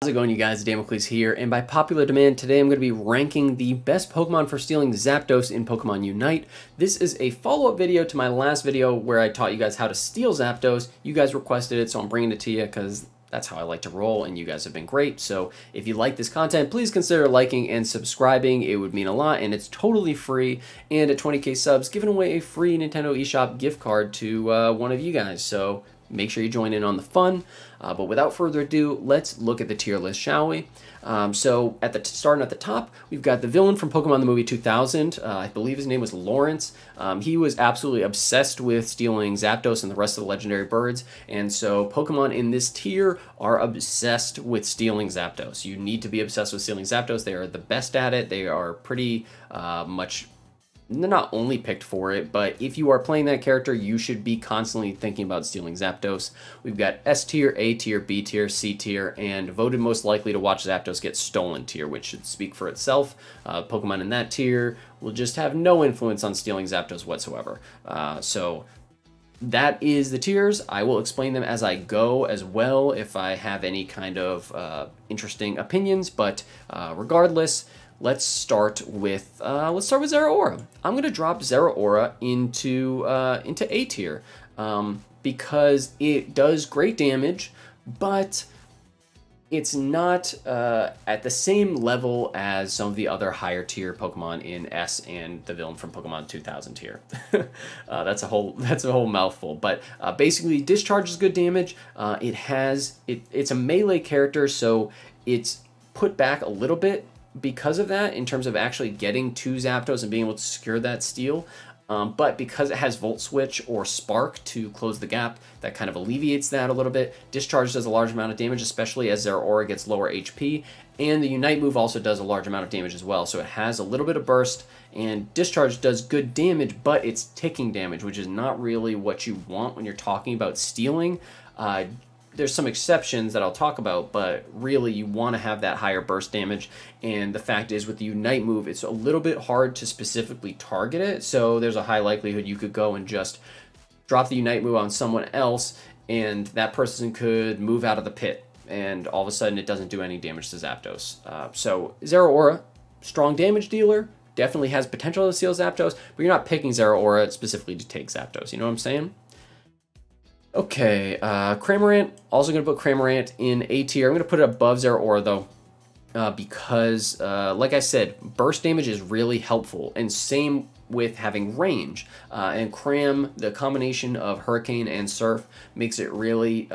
How's it going, you guys? Damocles here, and by popular demand, today I'm going to be ranking the best Pokemon for stealing Zapdos in Pokemon Unite. This is a follow-up video to my last video where I taught you guys how to steal Zapdos. You guys requested it, so I'm bringing it to you because that's how I like to roll, and you guys have been great. So if you like this content, please consider liking and subscribing. It would mean a lot, and it's totally free. And at 20k subs, giving away a free Nintendo eShop gift card to one of you guys. So make sure you join in on the fun. But without further ado, let's look at the tier list, shall we? So starting at the top, we've got the villain from Pokemon the Movie 2000. I believe his name was Lawrence. He was absolutely obsessed with stealing Zapdos and the rest of the legendary birds. And so Pokemon in this tier are obsessed with stealing Zapdos. You need to be obsessed with stealing Zapdos. They are the best at it. They are pretty much... They're not only picked for it, but if you are playing that character, you should be constantly thinking about stealing Zapdos. We've got S tier, A tier, B tier, C tier, and voted most likely to watch Zapdos get stolen tier, which should speak for itself. Pokemon in that tier will just have no influence on stealing Zapdos whatsoever. So that is the tiers. I will explain them as I go as well if I have any kind of interesting opinions, but regardless, let's start with Zeraora. I'm gonna drop Zeraora into A tier because it does great damage, but it's not at the same level as some of the other higher tier Pokemon in S and the villain from Pokemon 2000 tier. That's a whole mouthful, but basically discharges good damage. It's a melee character, so it's put back a little bit because of that in terms of actually getting to Zapdos and being able to secure that steal. But because it has Volt Switch or Spark to close the gap, that kind of alleviates that a little bit. Discharge does a large amount of damage, especially as Zeraora gets lower HP, and the Unite move also does a large amount of damage as well, so it has a little bit of burst, and Discharge does good damage, but it's ticking damage, which is not really what you want when you're talking about stealing. There's some exceptions that I'll talk about, but really you want to have that higher burst damage. And the fact is with the Unite move, it's a little bit hard to specifically target it. So there's a high likelihood you could go and just drop the Unite move on someone else, and that person could move out of the pit, and all of a sudden it doesn't do any damage to Zapdos. So Zeraora, strong damage dealer, definitely has potential to steal Zapdos, but you're not picking Zeraora specifically to take Zapdos. You know what I'm saying? Okay, Cramorant, also going to put Cramorant in A tier. I'm going to put it above Zeraora, though, because, like I said, burst damage is really helpful, and same with having range. And Cram, the combination of Hurricane and Surf, makes it really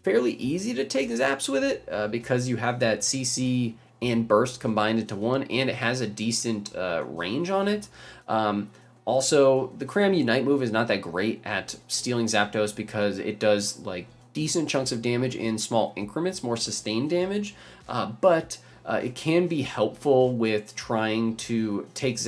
fairly easy to take Zaps with it, because you have that CC and Burst combined into one, and it has a decent range on it. Also, the Cram Unite move is not that great at stealing Zapdos because it does like decent chunks of damage in small increments, more sustained damage, but it can be helpful with trying to take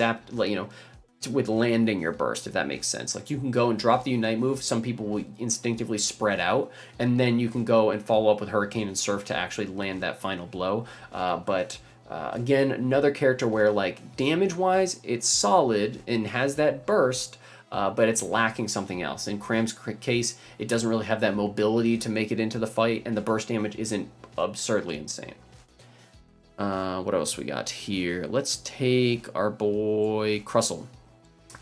with landing your burst, if that makes sense. Like you can go and drop the Unite move, some people will instinctively spread out, and then you can go and follow up with Hurricane and Surf to actually land that final blow. Again, another character where, like, damage-wise, it's solid and has that burst, but it's lacking something else. In Cram's case, it doesn't really have that mobility to make it into the fight, and the burst damage isn't absurdly insane. What else we got here? Let's take our boy Crustle.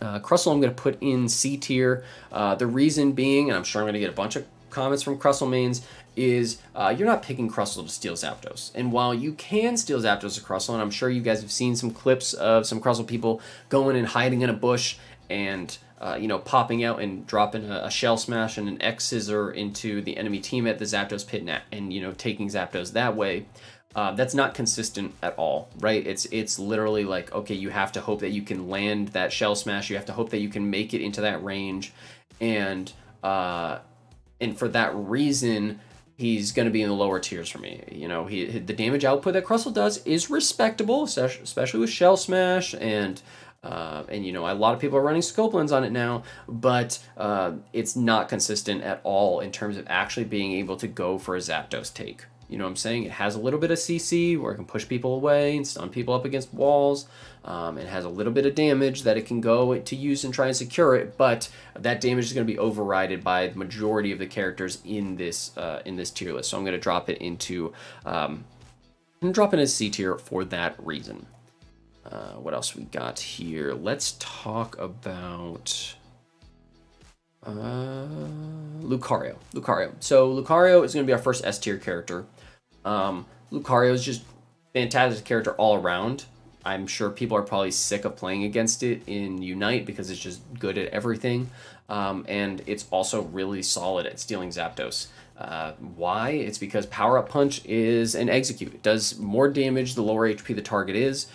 Crustle I'm going to put in C tier. The reason being, and I'm sure I'm going to get a bunch of comments from Crustle mains, is you're not picking Crustle to steal Zapdos. And while you can steal Zapdos with Crustle, and I'm sure you guys have seen some clips of some Crustle people going and hiding in a bush and you know, popping out and dropping a Shell Smash and an X Scissor into the enemy team at the Zapdos pit and you know, taking Zapdos that way. That's not consistent at all, right? It's literally like, okay, you have to hope that you can land that Shell Smash. You have to hope that you can make it into that range, and for that reason, he's going to be in the lower tiers for me. You know, the damage output that Crustle does is respectable, especially with Shell Smash, and you know, a lot of people are running Scopelands on it now, but it's not consistent at all in terms of actually being able to go for a Zapdos take. You know what I'm saying? It has a little bit of CC where it can push people away and stun people up against walls. It has a little bit of damage that it can go to use and try and secure it, but that damage is going to be overridden by the majority of the characters in this tier list. So I'm going to drop it into C tier for that reason. What else we got here? Let's talk about Lucario. So Lucario is going to be our first S tier character. Lucario is just fantastic character all around. I'm sure people are probably sick of playing against it in Unite because it's just good at everything. And it's also really solid at stealing Zapdos. Why? It's because Power Up Punch is an execute. It does more damage the lower HP the target is.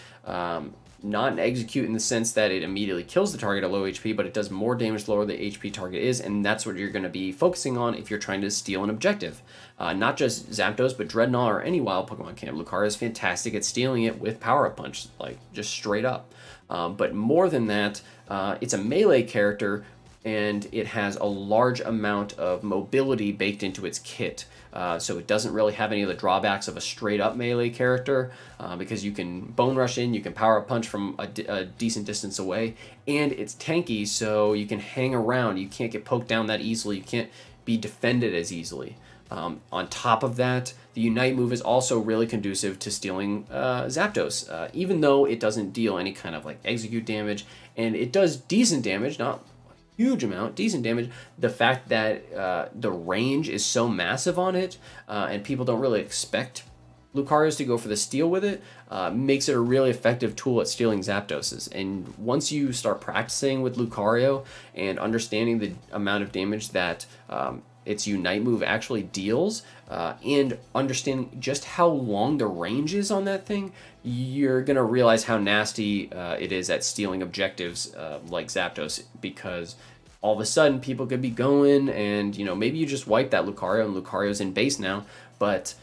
Not an execute in the sense that it immediately kills the target at low HP, but it does more damage the lower the HP target is, and that's what you're going to be focusing on if you're trying to steal an objective. Not just Zapdos, but Dreadnought or any wild Pokemon camp. Lucario is fantastic at stealing it with Power Up Punch, like just straight up. But more than that, it's a melee character, and it has a large amount of mobility baked into its kit. So it doesn't really have any of the drawbacks of a straight-up melee character because you can Bone Rush in, you can Power Up Punch from a decent distance away, and it's tanky, so you can hang around. You can't get poked down that easily. You can't be defended as easily. On top of that, the Unite move is also really conducive to stealing Zapdos, even though it doesn't deal any kind of like execute damage, and it does decent damage, not huge amount, decent damage. The fact that the range is so massive on it, and people don't really expect Lucario's to go for the steal with it, makes it a really effective tool at stealing Zapdoses. And once you start practicing with Lucario and understanding the amount of damage that its Unite move actually deals, and understanding just how long the range is on that thing, you're going to realize how nasty it is at stealing objectives like Zapdos, because all of a sudden people could be going and, you know, maybe you just wipe that Lucario and Lucario's in base now, but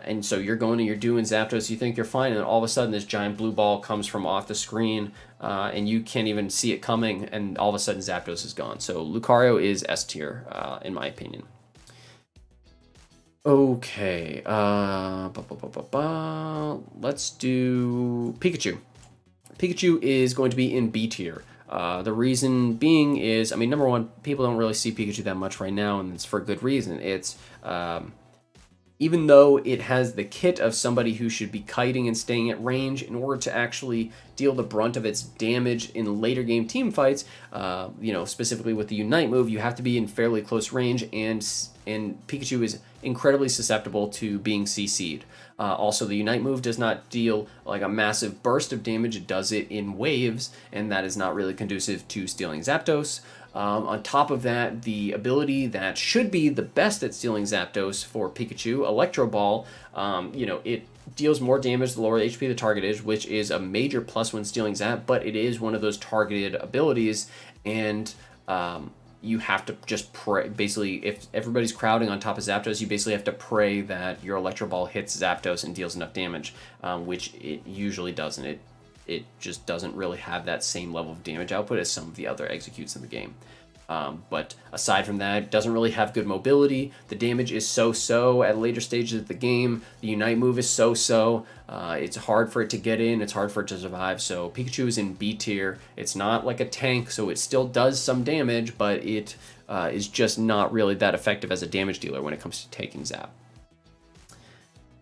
and so you're going and you're doing Zapdos, you think you're fine, and all of a sudden this giant blue ball comes from off the screen and you can't even see it coming, and all of a sudden Zapdos is gone. So Lucario is S tier in my opinion. Okay, let's do Pikachu. Pikachu is going to be in B tier. The reason being is, I mean, number one, people don't really see Pikachu that much right now, and it's for good reason. It's even though it has the kit of somebody who should be kiting and staying at range, in order to actually deal the brunt of its damage in later game team fights, you know, specifically with the Unite move, you have to be in fairly close range, and Pikachu is incredibly susceptible to being CC'd. Also, the Unite move does not deal like a massive burst of damage, it does it in waves, and that is not really conducive to stealing Zapdos. On top of that, the ability that should be the best at stealing Zapdos for Pikachu, Electro Ball, you know, it deals more damage the lower HP the target is, which is a major plus when stealing Zap, but it is one of those targeted abilities, and you have to just pray. Basically, if everybody's crowding on top of Zapdos, you basically have to pray that your Electro Ball hits Zapdos and deals enough damage, which it usually doesn't. It just doesn't really have that same level of damage output as some of the other executes in the game. But aside from that, it doesn't really have good mobility. The damage is so-so at later stages of the game. The Unite move is so-so. It's hard for it to get in. It's hard for it to survive. So Pikachu is in B tier. It's not like a tank, so it still does some damage, but it is just not really that effective as a damage dealer when it comes to taking Zap.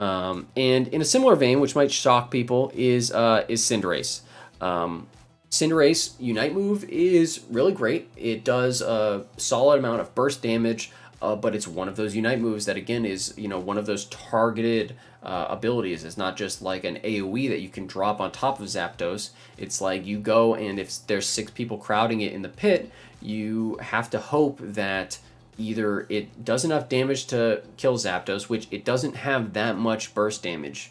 And in a similar vein, which might shock people, is Cinderace. Cinderace Unite move is really great. It does a solid amount of burst damage, but it's one of those Unite moves that, again, is, you know, one of those targeted abilities. It's not just like an AoE that you can drop on top of Zapdos. It's like you go, and if there's 6 people crowding it in the pit, you have to hope that either it does enough damage to kill Zapdos, which it doesn't have that much burst damage.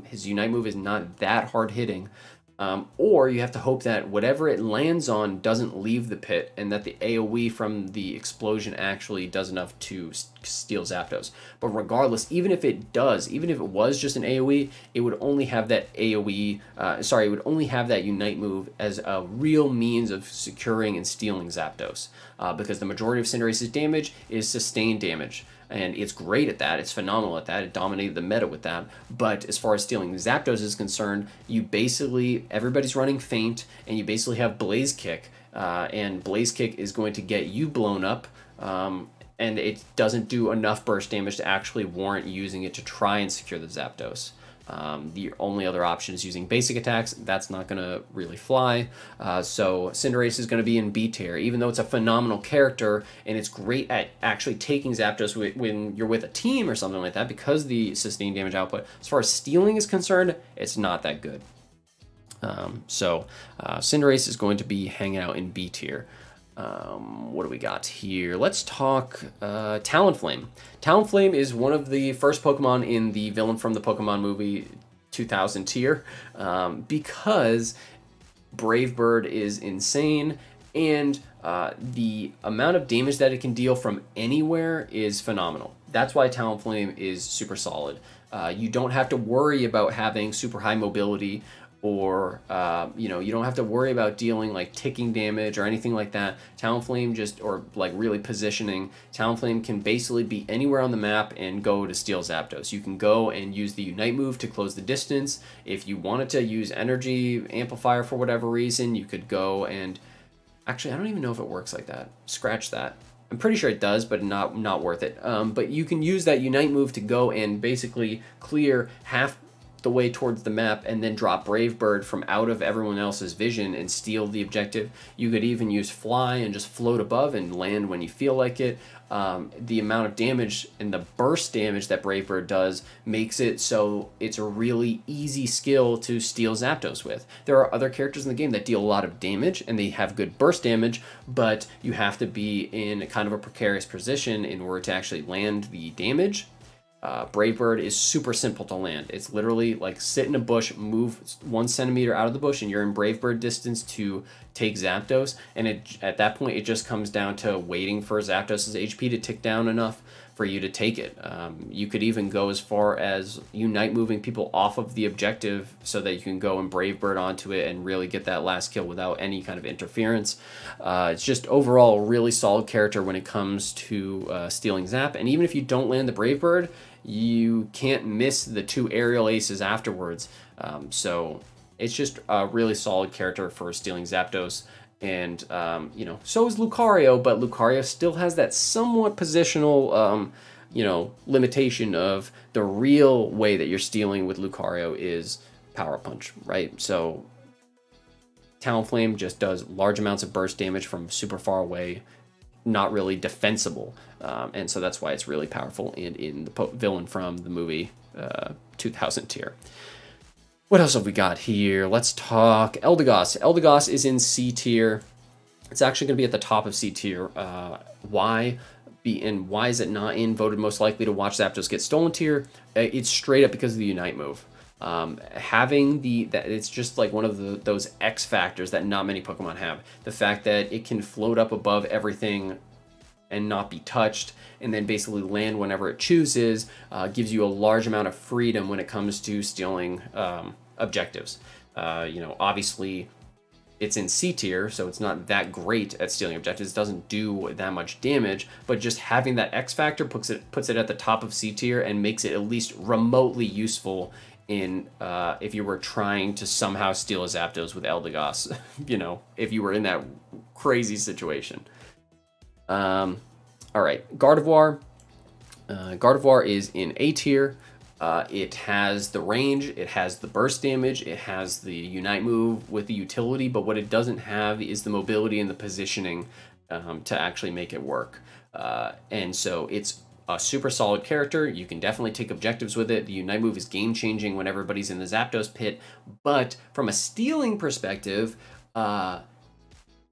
His Unite move is not that hard hitting. Or you have to hope that whatever it lands on doesn't leave the pit, and that the AoE from the explosion actually does enough to steal Zapdos. But regardless, even if it does, even if it was just an AoE, it would only have that AoE, it would only have that Unite move as a real means of securing and stealing Zapdos. Because the majority of Cinderace's damage is sustained damage. and it's great at that. It's phenomenal at that. It dominated the meta with that. But as far as stealing Zapdos is concerned, you basically, everybody's running Feint, and you basically have Blaze Kick, and Blaze Kick is going to get you blown up, and it doesn't do enough burst damage to actually warrant using it to try and secure the Zapdos. The only other option is using basic attacks. That's not going to really fly. So Cinderace is going to be in B tier, even though it's a phenomenal character and it's great at actually taking Zapdos when you're with a team or something like that, because the sustained damage output. As far as stealing is concerned, it's not that good. Cinderace is going to be hanging out in B tier. What do we got here? Let's talk Talonflame. Talonflame is one of the first Pokemon in the Villain from the Pokemon movie 2000 tier, because Brave Bird is insane, and the amount of damage that it can deal from anywhere is phenomenal. That's why Talonflame is super solid. You don't have to worry about having super high mobility, or you know, you don't have to worry about dealing like ticking damage or anything like that. Talonflame or like really positioning, Talonflame can basically be anywhere on the map and go to steal Zapdos. You can go and use the Unite move to close the distance. If you wanted to use Energy Amplifier for whatever reason, you could go and... Actually, I don't even know if it works like that. Scratch that. I'm pretty sure it does, but not worth it. But you can use that Unite move to go and basically clear half the way towards the map and then drop Brave Bird from out of everyone else's vision and steal the objective. You could even use Fly and just float above and land when you feel like it. The amount of damage and the burst damage that Brave Bird does makes it so it's a really easy skill to steal Zapdos with. There are other characters in the game that deal a lot of damage and they have good burst damage, but you have to be in kind of a precarious position in order to actually land the damage. Brave Bird is super simple to land. It's literally like sit in a bush, move 1 centimeter out of the bush, and you're in Brave Bird distance to take Zapdos. And at that point, it just comes down to waiting for Zapdos' HP to tick down enough for you to take it. You could even go as far as Unite moving people off of the objective so that you can go and Brave Bird onto it and really get that last kill without any kind of interference. It's just overall a really solid character when it comes to stealing Zap. And even if you don't land the Brave Bird, you can't miss the 2 aerial aces afterwards. So it's just a really solid character for stealing Zapdos. And, you know, so is Lucario, but Lucario still has that somewhat positional, you know, limitation of the real way that you're stealing with Lucario is Power Punch, right? So Talonflame just does large amounts of burst damage from super far away, not really defensible. And so that's why it's really powerful and in the Villain from the movie 2000 tier. What else have we got here? Let's talk Eldegoss. Eldegoss is in C tier. It's actually going to be at the top of C tier. Why is it not in voted most likely to watch Zapdos get stolen tier? It's straight up because of the Unite move. Having it's just like one of those X factors that not many Pokemon have. The fact that it can float up above everything and not be touched, and then basically land whenever it chooses, gives you a large amount of freedom when it comes to stealing objectives. You know, obviously it's in C tier, so it's not that great at stealing objectives. It doesn't do that much damage, but just having that X factor puts it at the top of C tier and makes it at least remotely useful in if you were trying to somehow steal a Zapdos with Eldegoss, you know, if you were in that crazy situation. All right, Gardevoir. Gardevoir is in A tier. It has the range, it has the burst damage, it has the Unite move with the utility, but what it doesn't have is the mobility and the positioning to actually make it work. And so it's a super solid character. You can definitely take objectives with it. The Unite move is game-changing when everybody's in the Zapdos pit, but from a stealing perspective,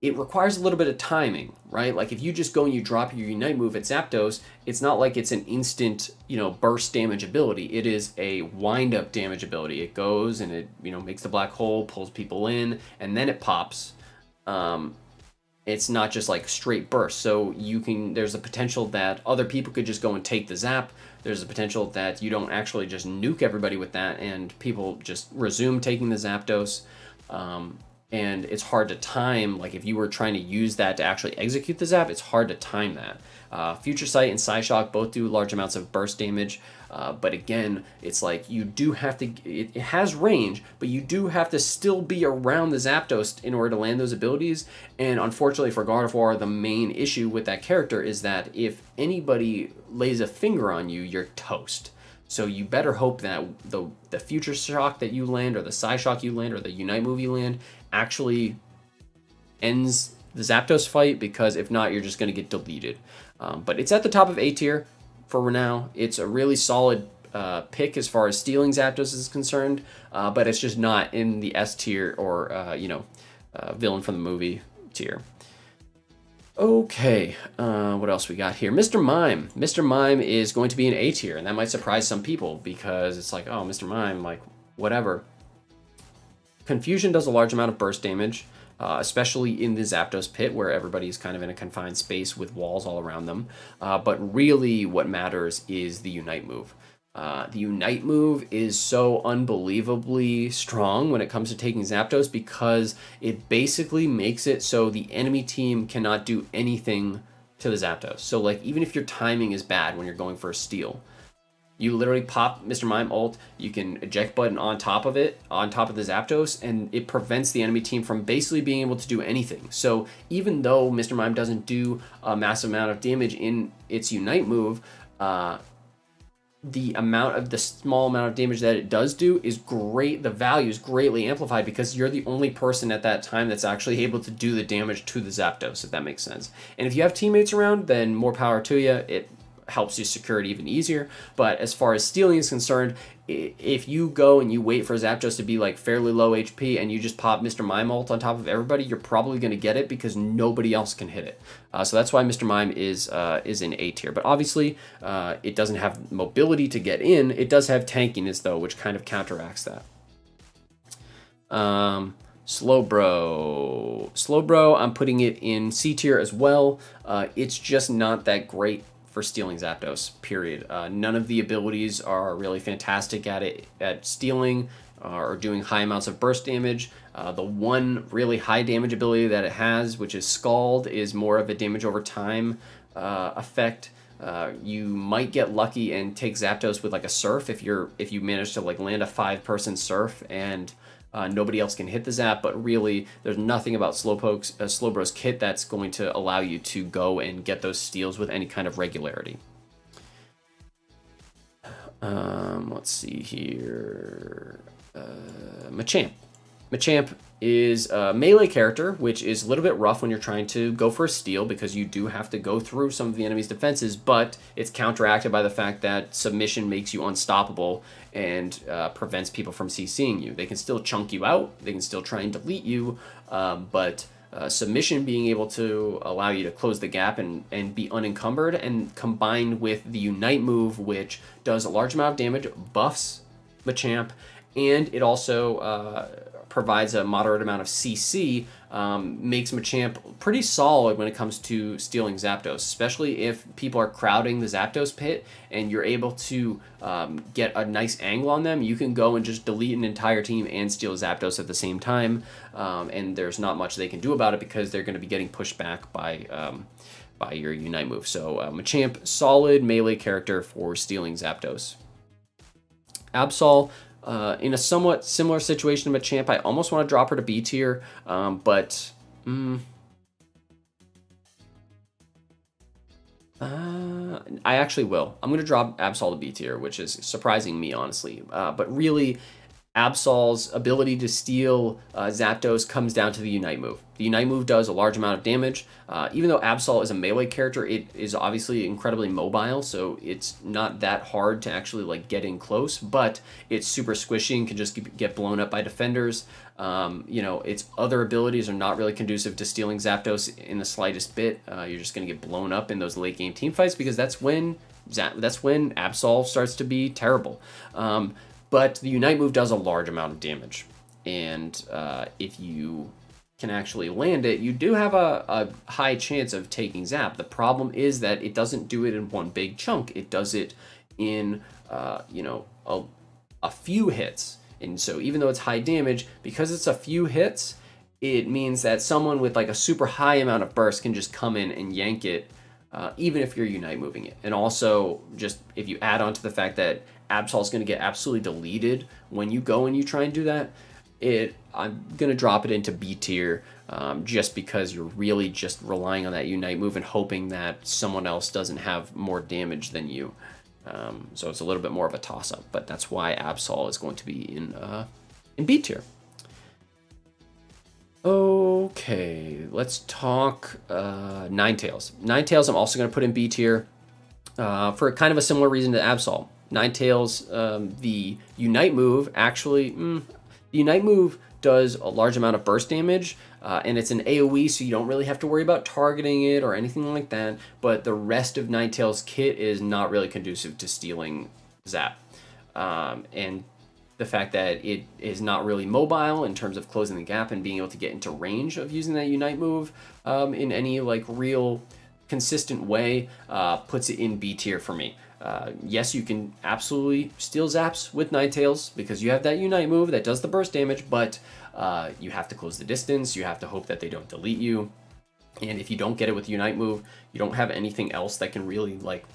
it requires a little bit of timing, right? Like if you just go and you drop your Unite move at Zapdos, it's not like it's an instant, you know, burst damage ability. It is a wind-up damage ability. It goes and it, you know, makes the black hole, pulls people in, and then it pops. It's not just like straight burst. So there's a potential that other people could just go and take the Zap. There's a potential that you don't actually just nuke everybody with that and people just resume taking the Zapdos. and it's hard to time. Like if you were trying to use that to actually execute the zap, it's hard to time that. Future Sight and Psyshock both do large amounts of burst damage, but again, it's like you do have to, it has range, but you do have to still be around the Zapdos in order to land those abilities. And unfortunately for Gardevoir, the main issue with that character is that if anybody lays a finger on you, you're toast. So you better hope that the Future Shock that you land, or the Psyshock you land, or the Unite move you land actually ends the Zapdos fight, because if not, you're just going to get deleted. But it's at the top of A tier for now. It's a really solid pick as far as stealing Zapdos is concerned, but it's just not in the S tier or, you know, villain from the movie tier. Okay, what else we got here? Mr. Mime. Mr. Mime is going to be an A tier, and that might surprise some people because it's like, oh, Mr. Mime, like, whatever. Confusion does a large amount of burst damage, especially in the Zapdos pit where everybody's kind of in a confined space with walls all around them. But really what matters is the Unite move. The Unite move is so unbelievably strong when it comes to taking Zapdos because it basically makes it so the enemy team cannot do anything to the Zapdos. So like even if your timing is bad when you're going for a steal, you literally pop Mr. Mime ult, you can eject button on top of it, on top of the Zapdos, and it prevents the enemy team from basically being able to do anything. So even though Mr. Mime doesn't do a massive amount of damage in its Unite move, the small amount of damage that it does do is great. The value is greatly amplified because you're the only person at that time that's actually able to do the damage to the Zapdos, if that makes sense. And if you have teammates around, then more power to you. It helps you secure it even easier. But as far as stealing is concerned, if you go and you wait for Zapdos to be like fairly low HP and you just pop Mr. Mime ult on top of everybody, you're probably going to get it because nobody else can hit it. So that's why Mr. Mime is in A tier. But obviously, it doesn't have mobility to get in. It does have tankiness though, which kind of counteracts that. Slowbro, I'm putting it in C tier as well. It's just not that great for stealing Zapdos, period. None of the abilities are really fantastic at stealing or doing high amounts of burst damage. The one really high damage ability that it has, which is Scald, is more of a damage over time effect. You might get lucky and take Zapdos with like a Surf if you manage to like land a 5-person Surf and nobody else can hit the Zap, but really there's nothing about Slowbro's kit that's going to allow you to go and get those steals with any kind of regularity. Let's see here. Machamp. Machamp is a melee character, which is a little bit rough when you're trying to go for a steal because you do have to go through some of the enemy's defenses, but it's counteracted by the fact that submission makes you unstoppable and prevents people from CCing you. They can still chunk you out, they can still try and delete you, but submission being able to allow you to close the gap and be unencumbered, and combined with the Unite move, which does a large amount of damage, buffs Machamp, and it also provides a moderate amount of CC, makes Machamp pretty solid when it comes to stealing Zapdos, especially if people are crowding the Zapdos pit and you're able to get a nice angle on them. You can go and just delete an entire team and steal Zapdos at the same time, and there's not much they can do about it because they're going to be getting pushed back by your Unite move. So Machamp, solid melee character for stealing Zapdos. Absol, in a somewhat similar situation to Machamp, I almost want to drop her to B tier, but I actually will. I'm going to drop Absol to B tier, which is surprising me, honestly. But really, Absol's ability to steal Zapdos comes down to the Unite move. The Unite move does a large amount of damage. Even though Absol is a melee character, it is obviously incredibly mobile, so it's not that hard to actually like get in close, but it's super squishy and can just get blown up by defenders. You know, its other abilities are not really conducive to stealing Zapdos in the slightest bit. You're just going to get blown up in those late game team fights because that's when Absol starts to be terrible. But the Unite move does a large amount of damage, and if you can actually land it, you do have a high chance of taking Zap. The problem is that it doesn't do it in one big chunk. It does it in, you know, a few hits. And so even though it's high damage, because it's a few hits, it means that someone with like a super high amount of burst can just come in and yank it, even if you're Unite moving it. And also, just if you add on to the fact that Absol is going to get absolutely deleted when you go and you try and do that, I'm going to drop it into B tier, just because you're really just relying on that Unite move and hoping that someone else doesn't have more damage than you. So it's a little bit more of a toss-up, but that's why Absol is going to be in B tier. Okay, let's talk Ninetales. Ninetales I'm also going to put in B tier for kind of a similar reason to Absol. Ninetales, the Unite move actually, the Unite move does a large amount of burst damage, and it's an AoE, so you don't really have to worry about targeting it or anything like that, but the rest of Ninetales' kit is not really conducive to stealing Zap. And the fact that it is not really mobile in terms of closing the gap and being able to get into range of using that Unite move in any like real consistent way puts it in B tier for me. Yes, you can absolutely steal Zaps with Ninetales because you have that Unite move that does the burst damage, but you have to close the distance, you have to hope that they don't delete you, and if you don't get it with Unite move, you don't have anything else that can really like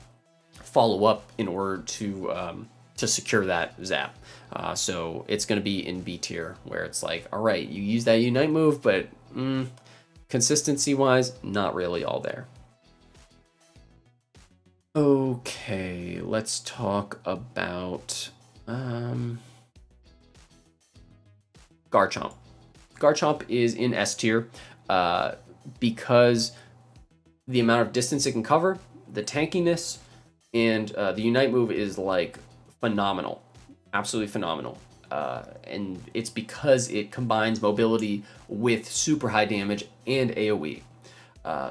follow up in order to secure that Zap. So it's going to be in B tier, where it's like, all right, you use that Unite move, but consistency-wise, not really all there. Okay, let's talk about Garchomp. Garchomp is in S tier because the amount of distance it can cover, the tankiness, and the Unite move is like phenomenal, absolutely phenomenal. And it's because it combines mobility with super high damage and AoE.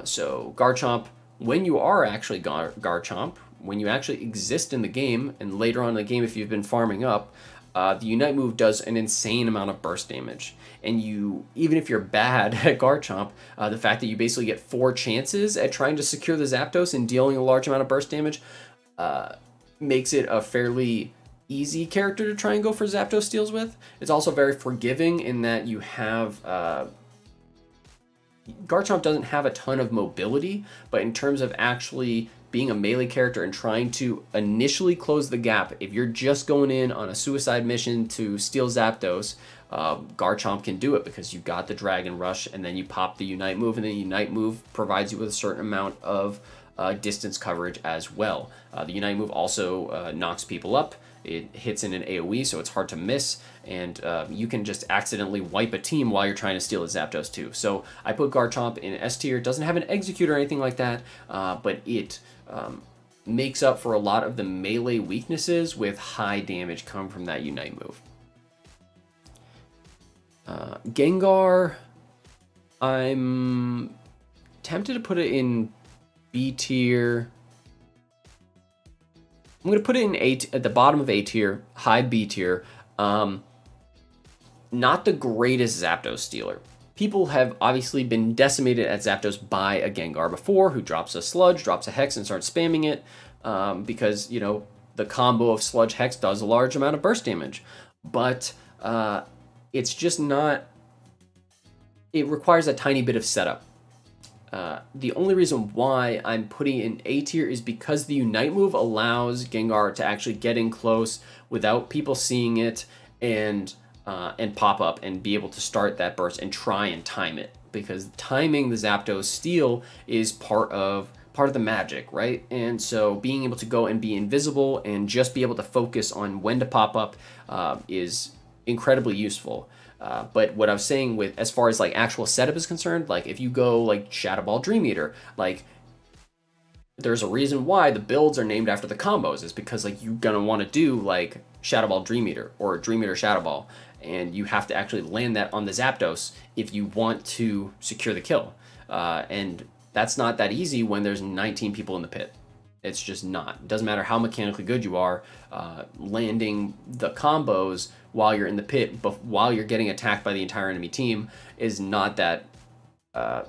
So Garchomp, when you are actually Garchomp, when you actually exist in the game, and later on in the game if you've been farming up, the Unite move does an insane amount of burst damage. And you, even if you're bad at Garchomp, the fact that you basically get 4 chances at trying to secure the Zapdos and dealing a large amount of burst damage makes it a fairly easy character to try and go for Zapdos steals with. It's also very forgiving in that you have Garchomp doesn't have a ton of mobility, but in terms of actually being a melee character and trying to initially close the gap, if you're just going in on a suicide mission to steal Zapdos, Garchomp can do it because you got the Dragon Rush, and then you pop the Unite move, and the Unite move provides you with a certain amount of distance coverage as well. The Unite move also knocks people up. It hits in an AoE, so it's hard to miss, and you can just accidentally wipe a team while you're trying to steal a Zapdos too. So I put Garchomp in S tier. It doesn't have an Execute or anything like that, but it makes up for a lot of the melee weaknesses with high damage coming from that Unite move. Gengar, I'm tempted to put it in B tier. I'm going to put it in at the bottom of A tier, high B tier. Not the greatest Zapdos stealer. People have obviously been decimated at Zapdos by a Gengar before, who drops a Sludge, drops a Hex, and starts spamming it because, you know, the combo of Sludge Hex does a large amount of burst damage. But it's just not... It requires a tiny bit of setup. The only reason why I'm putting it in A tier is because the Unite move allows Gengar to actually get in close without people seeing it and pop up and be able to start that burst and try and time it, because timing the Zapdos steal is part of the magic, right? And so being able to go and be invisible and just be able to focus on when to pop up is incredibly useful. But what I was saying with, as far as like actual setup is concerned, like if you go like Shadow Ball Dream Eater, like there's a reason why the builds are named after the combos, is because like you're gonna want to do like Shadow Ball Dream Eater or Dream Eater Shadow Ball, and you have to actually land that on the Zapdos if you want to secure the kill. And that's not that easy when there's 19 people in the pit. It's just not. It doesn't matter how mechanically good you are, landing the combos while you're in the pit, but while you're getting attacked by the entire enemy team is not that,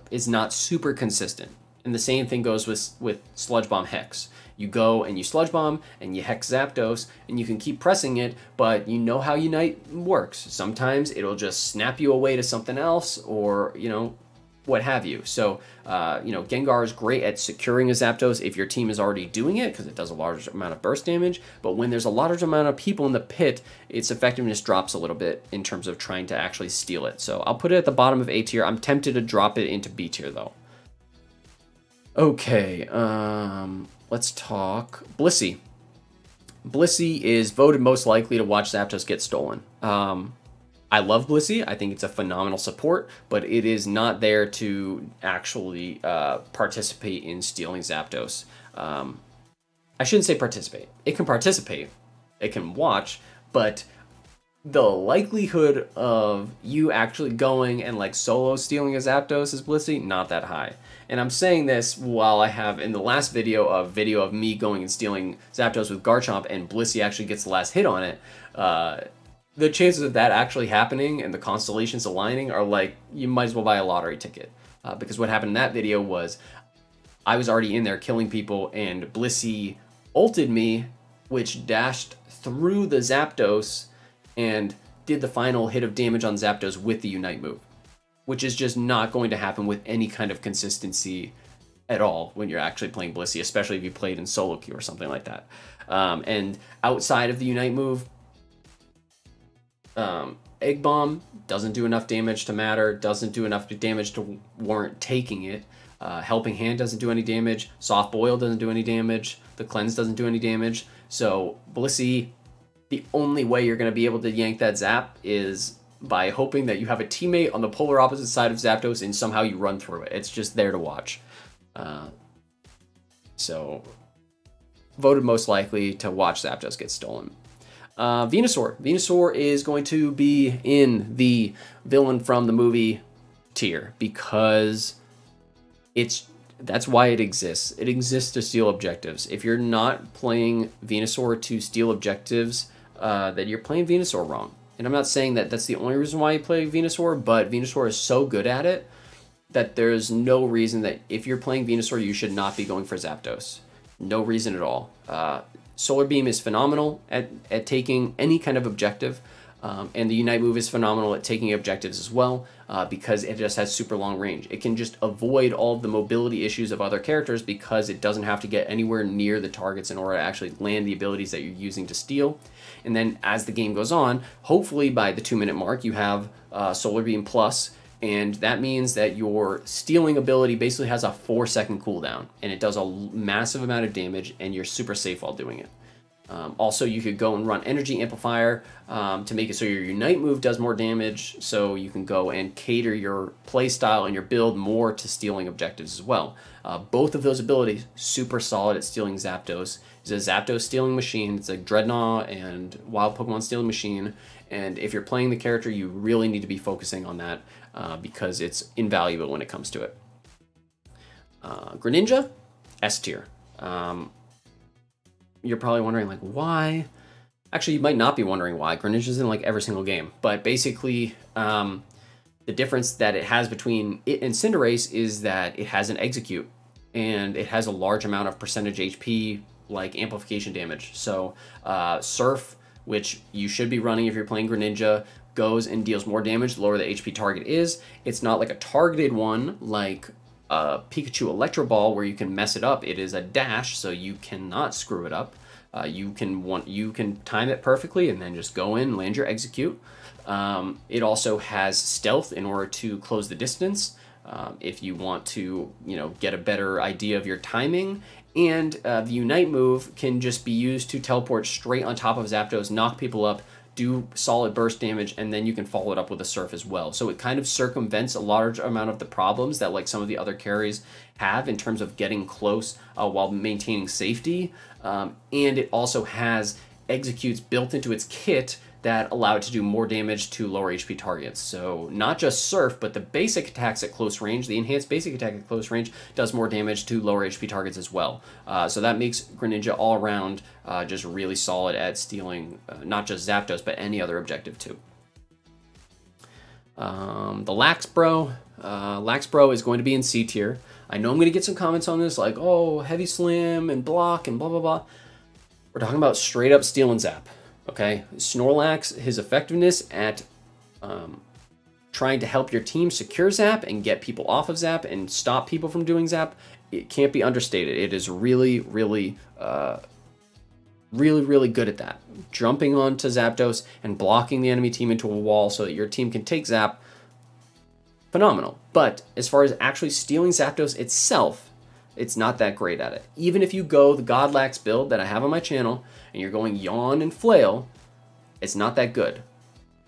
is not super consistent. And the same thing goes with Sludge Bomb Hex. You go and you Sludge Bomb and you Hex Zapdos, and you can keep pressing it, but you know how Unite works. Sometimes it'll just snap you away to something else, or, you know, what have you. So, you know, Gengar is great at securing a Zapdos if your team is already doing it, because it does a large amount of burst damage. But when there's a large amount of people in the pit, its effectiveness drops a little bit in terms of trying to actually steal it. So I'll put it at the bottom of A tier. I'm tempted to drop it into B tier, though. Okay, let's talk Blissey. Blissey is voted most likely to watch Zapdos get stolen. I love Blissey. I think it's a phenomenal support, but it is not there to actually participate in stealing Zapdos. I shouldn't say participate. It can participate. It can watch, but the likelihood of you actually going and like solo stealing a Zapdos as Blissey, not that high. And I'm saying this while I have in the last video of me going and stealing Zapdos with Garchomp and Blissey actually gets the last hit on it. The chances of that actually happening and the constellations aligning are like, you might as well buy a lottery ticket. Because what happened in that video was I was already in there killing people and Blissey ulted me, which dashed through the Zapdos and did the final hit of damage on Zapdos with the Unite move, which is just not going to happen with any kind of consistency at all when you're actually playing Blissey, especially if you played in solo queue or something like that. And outside of the Unite move, Egg Bomb doesn't do enough damage to matter, doesn't do enough damage to warrant taking it. Helping Hand doesn't do any damage. Soft Boil doesn't do any damage. The Cleanse doesn't do any damage. So Blissey, the only way you're going to be able to yank that Zap is by hoping that you have a teammate on the polar opposite side of Zapdos and somehow you run through it. It's just there to watch. So voted most likely to watch Zapdos get stolen. Venusaur. Venusaur is going to be in the villain from the movie tier because that's why it exists. It exists to steal objectives. If you're not playing Venusaur to steal objectives, then you're playing Venusaur wrong. And I'm not saying that that's the only reason why you play Venusaur, but Venusaur is so good at it that there's no reason that if you're playing Venusaur, you should not be going for Zapdos. No reason at all. Solar Beam is phenomenal at taking any kind of objective, and the Unite move is phenomenal at taking objectives as well, because it just has super long range. It can just avoid all of the mobility issues of other characters because it doesn't have to get anywhere near the targets in order to actually land the abilities that you're using to steal. And then as the game goes on, hopefully by the 2-minute mark, you have Solar Beam Plus, and that means that your stealing ability basically has a 4-second cooldown, and it does a massive amount of damage, and you're super safe while doing it. Also, you could go and run Energy Amplifier to make it so your Unite move does more damage, so you can go and cater your playstyle and your build more to stealing objectives as well. Both of those abilities, super solid at stealing Zapdos. It's a Zapdos stealing machine. It's like Dreadnought and Wild Pokemon stealing machine, and if you're playing the character, you really need to be focusing on that because it's invaluable when it comes to it. Greninja, S tier. You're probably wondering, like, why? Actually, you might not be wondering why. Greninja's in, like, every single game. But basically, the difference that it has between it and Cinderace is that it has an Execute. And it has a large amount of percentage HP, like, amplification damage. So, Surf, which you should be running if you're playing Greninja, goes and deals more damage the lower the HP target is. It's not like a targeted one, like Pikachu Electro Ball where you can mess it up. It is a dash, so you cannot screw it up. You can time it perfectly and then just go in, land your Execute. It also has Stealth in order to close the distance if you want to, get a better idea of your timing. And the Unite move can just be used to teleport straight on top of Zapdos, knock people up, do solid burst damage, and then you can follow it up with a Surf as well. So it kind of circumvents a large amount of the problems that like some of the other carries have in terms of getting close while maintaining safety. And it also has Executes built into its kit that allow it to do more damage to lower HP targets. So not just Surf, but the basic attacks at close range, the enhanced basic attack at close range does more damage to lower HP targets as well. So that makes Greninja all around just really solid at stealing not just Zapdos, but any other objective too. The Laxbro. Laxbro is going to be in C tier. I know I'm going to get some comments on this like, oh, heavy slam and block and blah, blah, blah. We're talking about straight up steal and zap, okay? Snorlax, his effectiveness at trying to help your team secure zap and get people off of zap and stop people from doing zap, it can't be understated. It is really, really, really good at that. Jumping onto Zapdos and blocking the enemy team into a wall so that your team can take zap, phenomenal. But as far as actually stealing Zapdos itself, it's not that great at it. Even if you go the Godlax build that I have on my channel and you're going Yawn and Flail, it's not that good.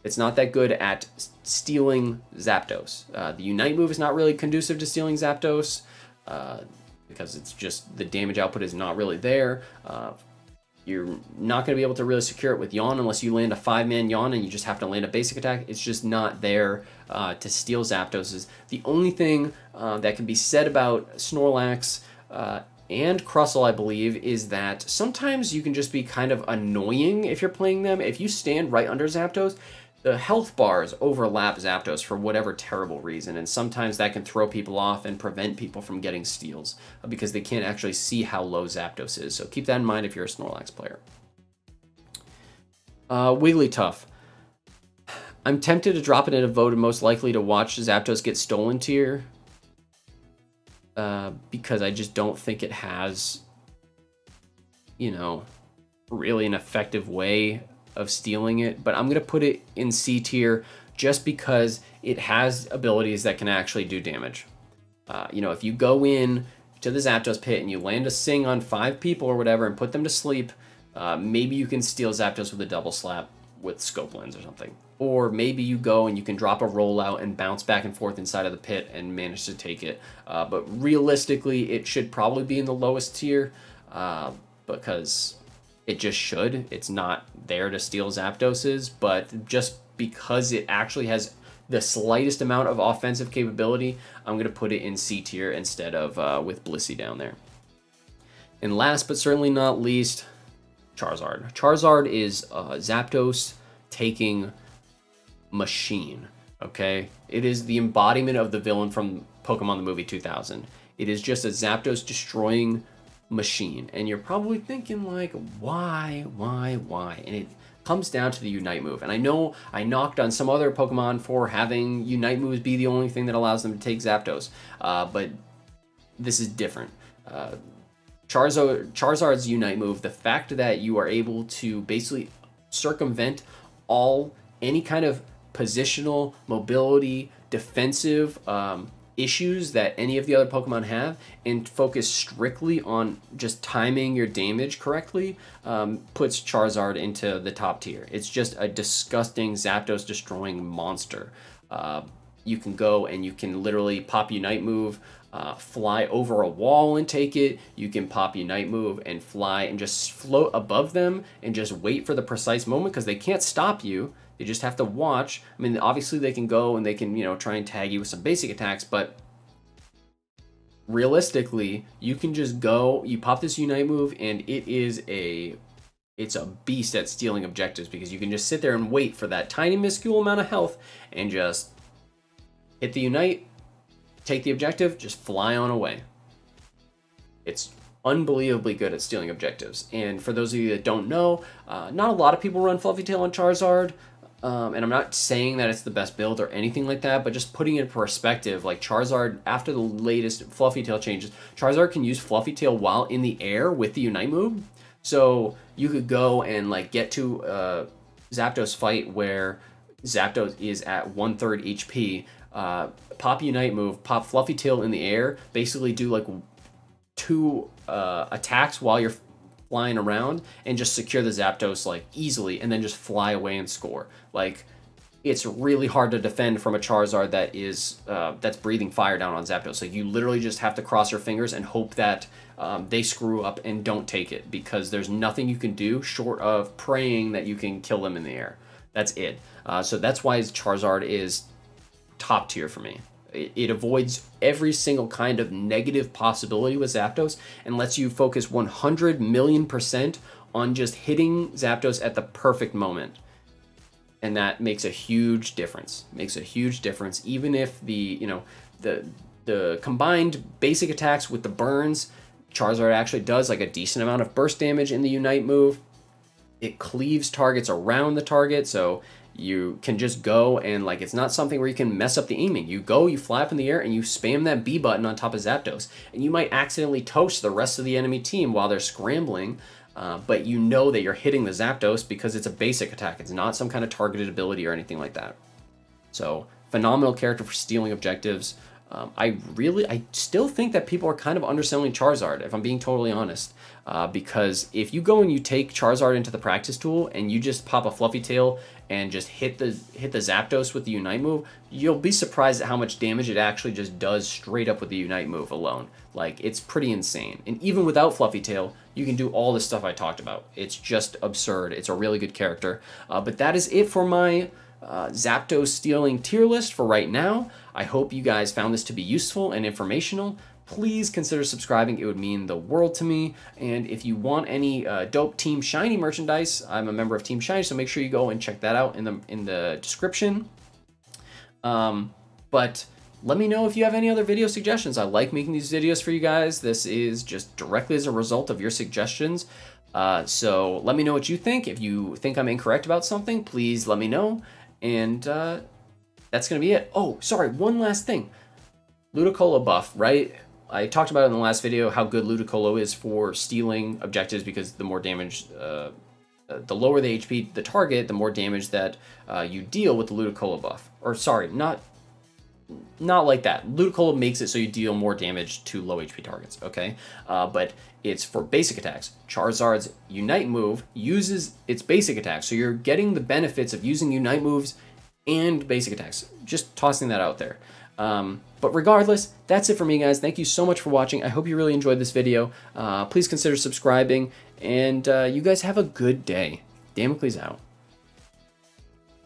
It's not that good at stealing Zapdos. The Unite move is not really conducive to stealing Zapdos because it's just the damage output is not really there. You're not going to be able to really secure it with Yawn unless you land a 5-man Yawn and you just have to land a basic attack. It's just not there to steal Zapdos. The only thing that can be said about Snorlax and Crustle, I believe, is that sometimes you can just be kind of annoying if you're playing them. If you stand right under Zapdos, the health bars overlap Zapdos for whatever terrible reason, and sometimes that can throw people off and prevent people from getting steals because they can't actually see how low Zapdos is. So keep that in mind if you're a Snorlax player. Wigglytuff. I'm tempted to drop it in a vote and most likely to watch Zapdos get stolen tier because I just don't think it has, you know, really an effective way of stealing it, but I'm going to put it in C tier just because it has abilities that can actually do damage. You know, if you go in to the Zapdos pit and you land a Sing on 5 people or whatever and put them to sleep, maybe you can steal Zapdos with a double slap with Scope Lens or something. Or maybe you go and you can drop a rollout and bounce back and forth inside of the pit and manage to take it. But realistically, it should probably be in the lowest tier because it just should. It's not there to steal Zapdoses, but just because it actually has the slightest amount of offensive capability, I'm going to put it in C tier instead of with Blissey down there. And last but certainly not least, Charizard. Charizard is Zapdos taking machine, okay? It is the embodiment of the villain from Pokemon the movie 2000. It is just a Zapdos destroying machine, and you're probably thinking like, why? And it comes down to the Unite move. And I know I knocked on some other Pokemon for having Unite moves be the only thing that allows them to take Zapdos, but this is different. Charizard's Unite move, the fact that you are able to basically circumvent any kind of positional, mobility, defensive issues that any of the other Pokemon have and focus strictly on just timing your damage correctly puts Charizard into the top tier. It's just a disgusting Zapdos destroying monster. You can go and you can literally pop Unite move, fly over a wall and take it. You can pop Unite move and fly and just float above them and just wait for the precise moment because they can't stop you. They just have to watch. I mean, obviously they can go and they can, you know, try and tag you with some basic attacks, but realistically, you can just go, you pop this Unite move, and it's a beast at stealing objectives because you can just sit there and wait for that tiny minuscule amount of health and just hit the Unite, take the objective, just fly on away. It's unbelievably good at stealing objectives. And for those of you that don't know, not a lot of people run Fluffy Tail on Charizard. And I'm not saying that it's the best build or anything like that, but just putting it in perspective, like Charizard, after the latest Fluffy Tail changes, Charizard can use Fluffy Tail while in the air with the Unite move. So you could go and like get to a Zapdos fight where Zapdos is at 1/3 HP, pop Unite move, pop Fluffy Tail in the air, basically do like 2 attacks while you're flying around and just secure the Zapdos like easily and then just fly away and score. Like, it's really hard to defend from a Charizard that is that's breathing fire down on Zapdos. Like, you literally just have to cross your fingers and hope that they screw up and don't take it, because there's nothing you can do short of praying that you can kill them in the air. That's it. So that's why Charizard is top tier for me. It avoids every single kind of negative possibility with Zapdos and lets you focus 100,000,000% on just hitting Zapdos at the perfect moment. And that makes a huge difference. Makes a huge difference, even if the the combined basic attacks with the burns, Charizard actually does like a decent amount of burst damage in the Unite move. It cleaves targets around the target, so you can just go and like it's not something where you can mess up the aiming. You go, you fly up in the air, and you spam that B button on top of Zapdos, and you might accidentally toast the rest of the enemy team while they're scrambling, but you know that you're hitting the Zapdos because it's a basic attack. It's not some kind of targeted ability or anything like that. So phenomenal character for stealing objectives. I still think that people are kind of underselling Charizard, if I'm being totally honest. Because if you go and you take Charizard into the practice tool and you just pop a Fluffy Tail and just hit the Zapdos with the Unite move, you'll be surprised at how much damage it actually just does straight up with the Unite move alone. Like, it's pretty insane. And even without Fluffy Tail, you can do all the stuff I talked about. It's just absurd. It's a really good character. But that is it for my Zapdos stealing tier list for right now. I hope you guys found this to be useful and informational. Please consider subscribing. It would mean the world to me. And if you want any dope Team Shiny merchandise, I'm a member of Team Shiny, so make sure you go and check that out in the description. But let me know if you have any other video suggestions. I like making these videos for you guys. This is just directly as a result of your suggestions. So let me know what you think. If you think I'm incorrect about something, please let me know. And that's going to be it. Oh, sorry, one last thing. Ludicolo buff, right? I talked about it in the last video how good Ludicolo is for stealing objectives because the more damage, the lower the HP the target, the more damage that you deal with the Ludicolo buff. Or sorry, not like that. Ludicolo makes it so you deal more damage to low HP targets, okay? But it's for basic attacks. Charizard's Unite move uses its basic attacks, so you're getting the benefits of using Unite moves and basic attacks. Just tossing that out there. But regardless, that's it for me, guys. Thank you so much for watching. I hope you really enjoyed this video. Please consider subscribing, and you guys have a good day. Damocles out.